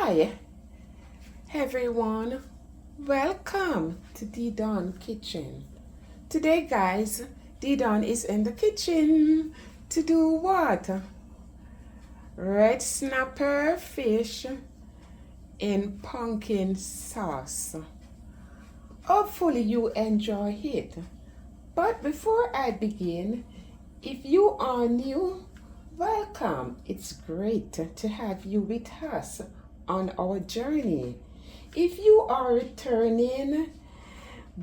Hi everyone, welcome to Dee Dawn Kitchen. Today guys, Dee Dawn is in the kitchen to do what? Red snapper fish in pumpkin sauce. Hopefully you enjoy it. But before I begin, if you are new, welcome. It's great to have you with us on our journey. If you are returning,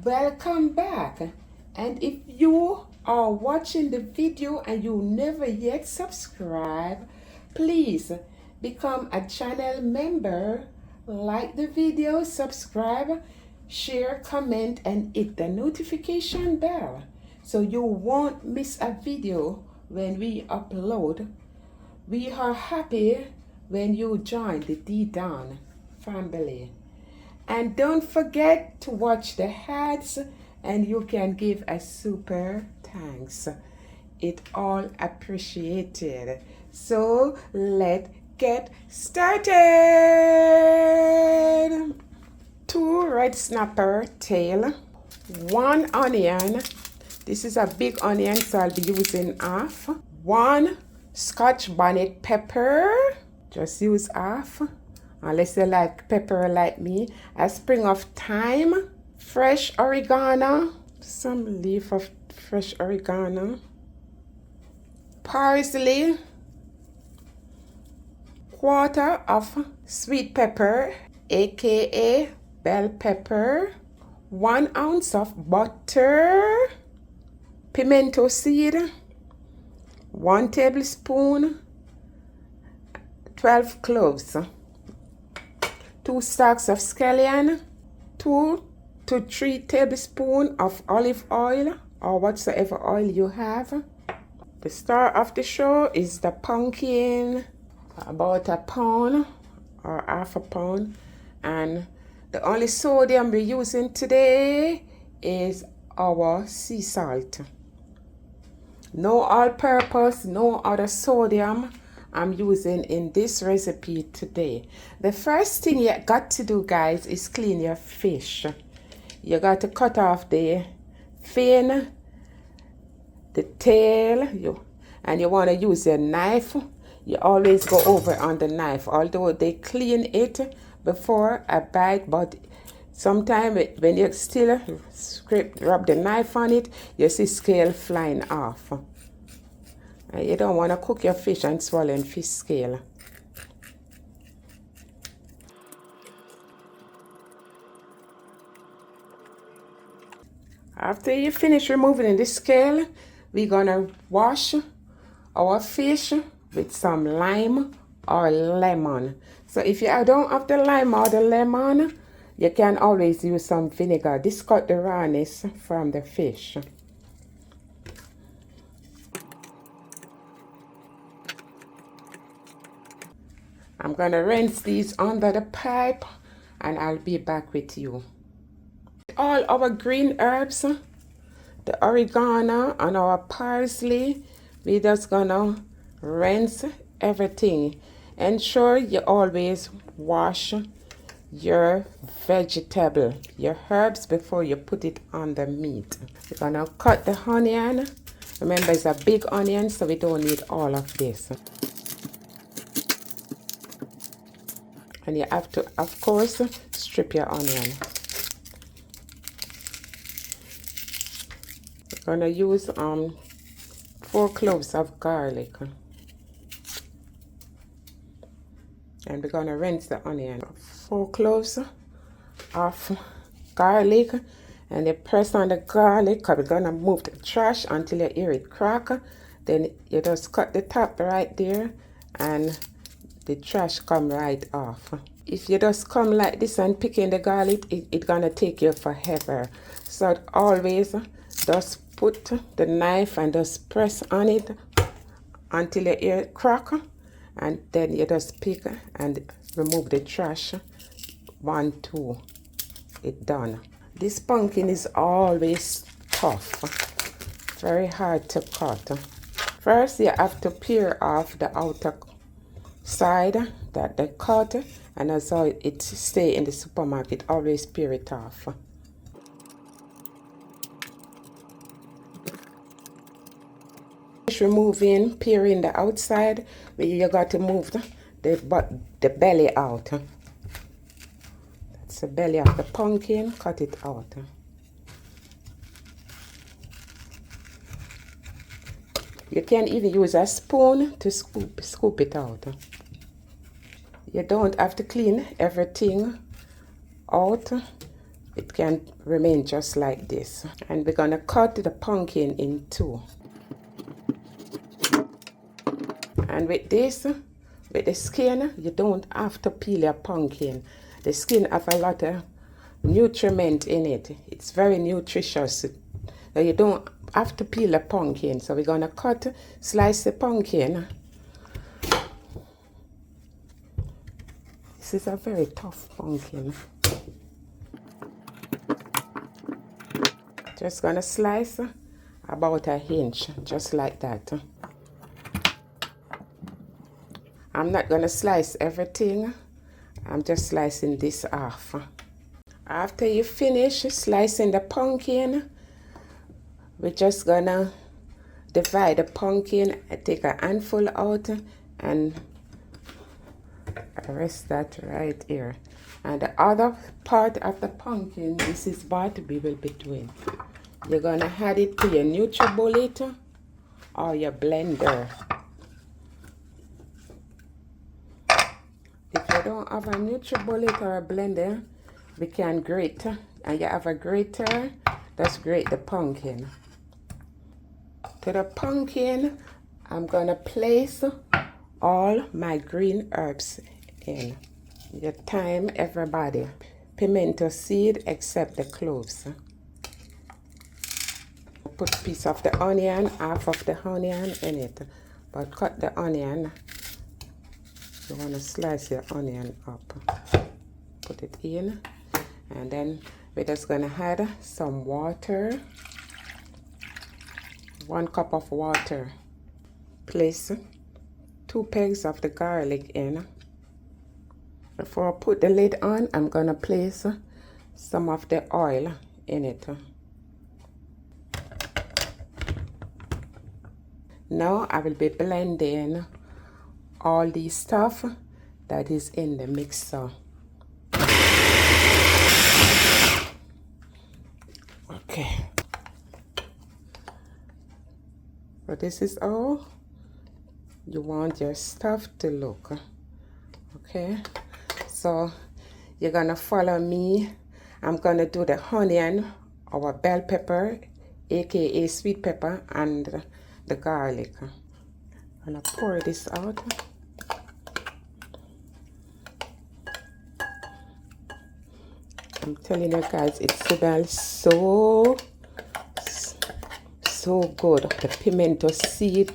welcome back. And if you are watching the video and you never yet subscribe, please become a channel member, like the video, subscribe, share, comment, and hit the notification bell so you won't miss a video when we upload. We are happy when you join the Dee Dawn family. And don't forget to watch the ads and you can give a super thanks. It all appreciated. So let's get started. 2 red snapper tail, 1 onion. This is a big onion, so I'll be using half. 1 Scotch bonnet pepper. Just use half, unless you like pepper like me. A sprig of thyme, fresh oregano, some leaf of fresh oregano, parsley, 1/4 of sweet pepper, aka bell pepper, 1 ounce of butter, pimento seed, 1 tablespoon, 12 cloves, 2 stalks of scallion, 2 to 3 tablespoons of olive oil or whatsoever oil you have. The star of the show is the pumpkin, about a pound or half a pound, and the only sodium we're using today is our sea salt. No all-purpose, no other sodium I'm using in this recipe today. The first thing you got to do, guys, is clean your fish. You got to cut off the fin, the tail, and you want to use your knife. You always go over on the knife, although they clean it before I bite, but sometimes when you still rub the knife on it, you see scale flying off. You don't want to cook your fish and swallow fish scale. After you finish removing the scale, we're gonna wash our fish with some lime or lemon. So if you don't have the lime or the lemon, you can always use some vinegar. This cut the rawness from the fish. I'm gonna rinse these under the pipe and I'll be back with you. All our green herbs, the oregano and our parsley, we're just gonna rinse everything. Ensure you always wash your vegetable, your herbs, before you put it on the meat. We're gonna cut the onion. Remember, it's a big onion, so we don't need all of this. And you have to, of course, strip your onion. We're gonna use 4 cloves of garlic. And we're gonna rinse the onion. 4 cloves of garlic, and you press on the garlic, because we're gonna move the trash until you hear it crack. Then you just cut the top right there and the trash come right off. If you just come like this and pick in the garlic, it's gonna take you forever. So always just put the knife and just press on it until you hear it crack, and then you just pick and remove the trash. 1, 2, it's done. This pumpkin is always tough, very hard to cut. First you have to peel off the outer side that they cut, and that's how it stay in the supermarket. Always peel it off. Removing, peeling the outside, you got to move the belly out. That's the belly of the pumpkin. Cut it out. You can even use a spoon to scoop it out. You don't have to clean everything out. It can remain just like this. And we're gonna cut the pumpkin in two. And with this, with the skin, you don't have to peel your pumpkin. The skin have a lot of nutriment in it. It's very nutritious. So you don't have to peel a pumpkin. So we're gonna slice the pumpkin. This is a very tough pumpkin. Just gonna slice about an inch, just like that. I'm not gonna slice everything. I'm just slicing this off. After you finish slicing the pumpkin, we're just gonna divide the pumpkin. I take a handful out and rest that right here. And the other part of the pumpkin, this is what we will be doing. You're gonna add it to your NutriBullet or your blender. If you don't have a NutriBullet or a blender, we can grate. And you have a grater, that's grate the pumpkin. To the pumpkin, I'm gonna place all my green herbs in. Your thyme, everybody. Pimento seed, except the cloves. Put a piece of the onion, half of the onion in it. But cut the onion. You want to slice your onion up. Put it in. And then we're just going to add some water. 1 cup of water. Place 2 pegs of the garlic in. Before I put the lid on, I'm going to place some of the oil in it. Now I will be blending all the stuff that is in the mixer. Okay. So this is how you want your stuff to look. Okay. So you're gonna follow me. I'm gonna do the onion, our bell pepper, aka sweet pepper, and the garlic. I'm gonna pour this out. I'm telling you guys, it smells so good. The pimento seed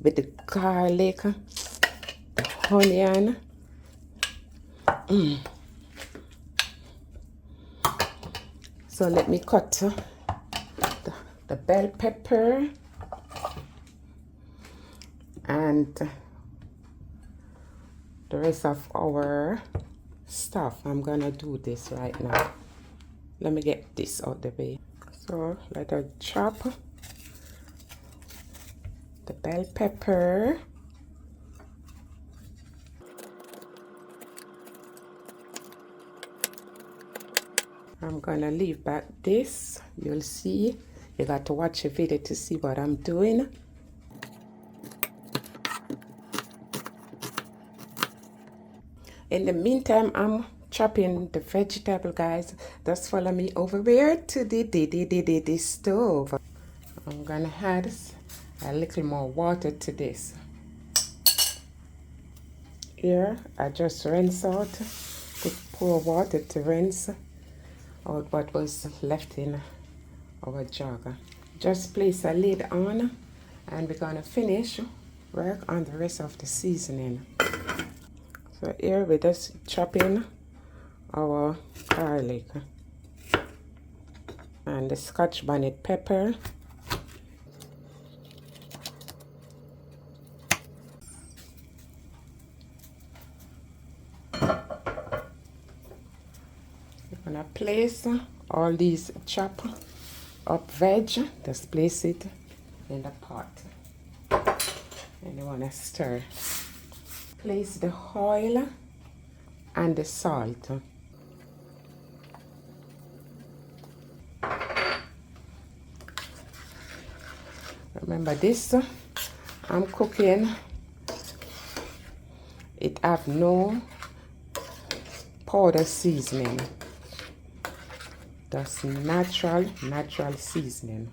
with the garlic, the onion. So let me cut the bell pepper and the rest of our stuff. I'm gonna do this right now. Let me get this out the way. So let us chop the bell pepper. I'm gonna leave back this. You'll see. You got to watch the video to see what I'm doing. In the meantime, I'm chopping the vegetable, guys. Just follow me over there to the stove. I'm gonna add a little more water to this. Here, I just rinse out, pour water to rinse out what was left in our jug. Just place a lid on, and we're gonna finish work on the rest of the seasoning. So here we're just chopping our garlic and the Scotch bonnet pepper. gonna place all these chop up veg. Just place it in the pot. And you wanna stir. Place the oil and the salt. Remember this, I'm cooking. It have no powder seasoning. That's natural seasoning.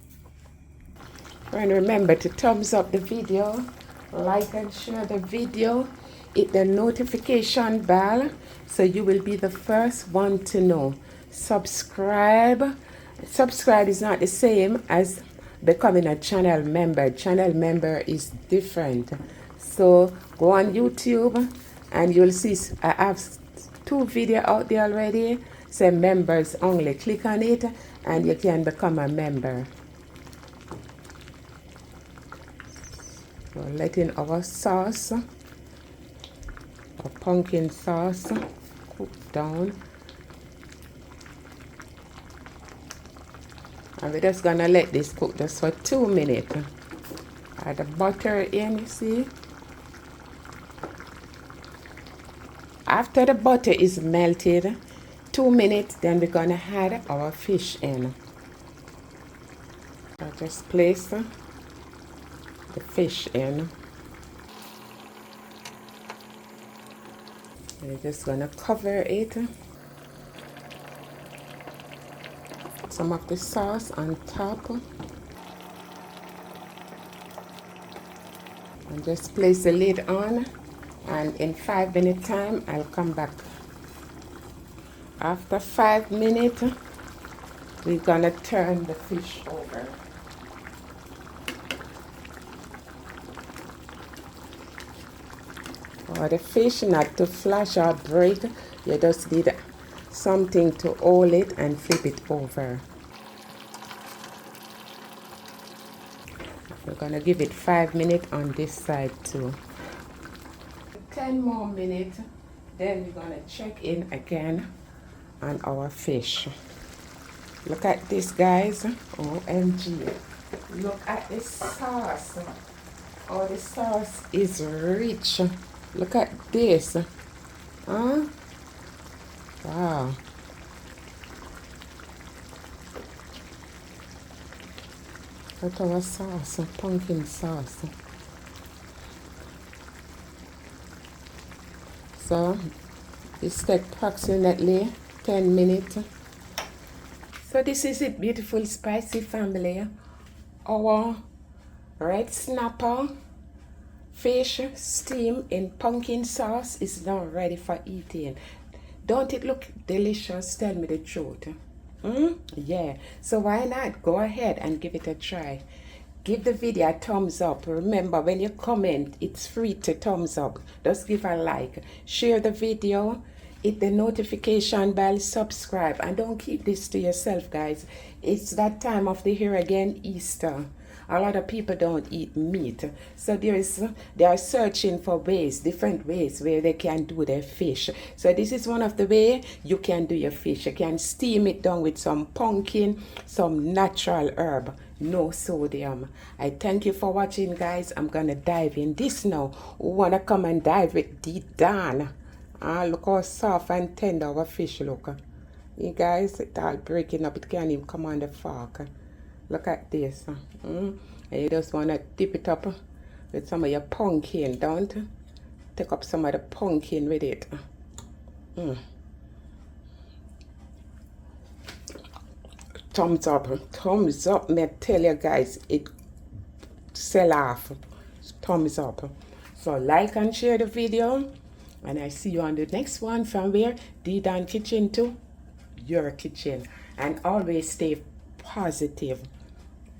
And remember to thumbs up the video, like and share the video, hit the notification bell so you will be the first one to know. Subscribe. Subscribe is not the same as becoming a channel member. Channel member is different. So go on YouTube and you'll see I have 2 videos out there already. Say members only. Click on it and you can become a member. So letting our sauce, our pumpkin sauce, cook down. And we're just gonna let this cook just for 2 minutes. Add the butter in, you see. After the butter is melted, 2 minutes, then we're gonna add our fish in. I just place the fish in. We're just gonna cover it. Some of the sauce on top. And just place the lid on, and in 5 minutes time I'll come back. After 5 minutes we're gonna turn the fish over. For the fish not to flash or break, you just need something to hold it and flip it over. We're gonna give it 5 minutes on this side too. 10 more minutes, then we're gonna check in again on our fish. Look at this, guys. OMG. Look at the sauce. Oh, the sauce is rich. Look at this. Huh? Wow. Look at our sauce, pumpkin sauce. So, this takes approximately 10 minutes. So this is it, beautiful spicy family. Our red snapper fish steam in pumpkin sauce is now ready for eating. Don't it look delicious? Tell me the truth. Yeah. So why not go ahead and give it a try? Give the video a thumbs up. Remember, when you comment, it's free to thumbs up. Just give a like. Share the video. Hit the notification bell. Subscribe. And don't keep this to yourself, guys. It's that time of the year again, Easter. A lot of people don't eat meat. So they are searching for ways, different ways where they can do their fish. So this is one of the way you can do your fish. You can steam it down with some pumpkin, some natural herb, no sodium. I thank you for watching, guys. I'm gonna dive in this now. Who wanna come and dive with Dee Dawn? Look how soft and tender our fish look. You guys, it's all breaking up. It can't even come on the fork. Look at this. And you just want to dip it up with some of your pumpkin, don't you? Take up some of the pumpkin with it. Thumbs up, me tell you guys, it sell off. Thumbs up. So like and share the video, and I see you on the next one from where? Dee Dawn Kitchen to your kitchen. And always stay positive.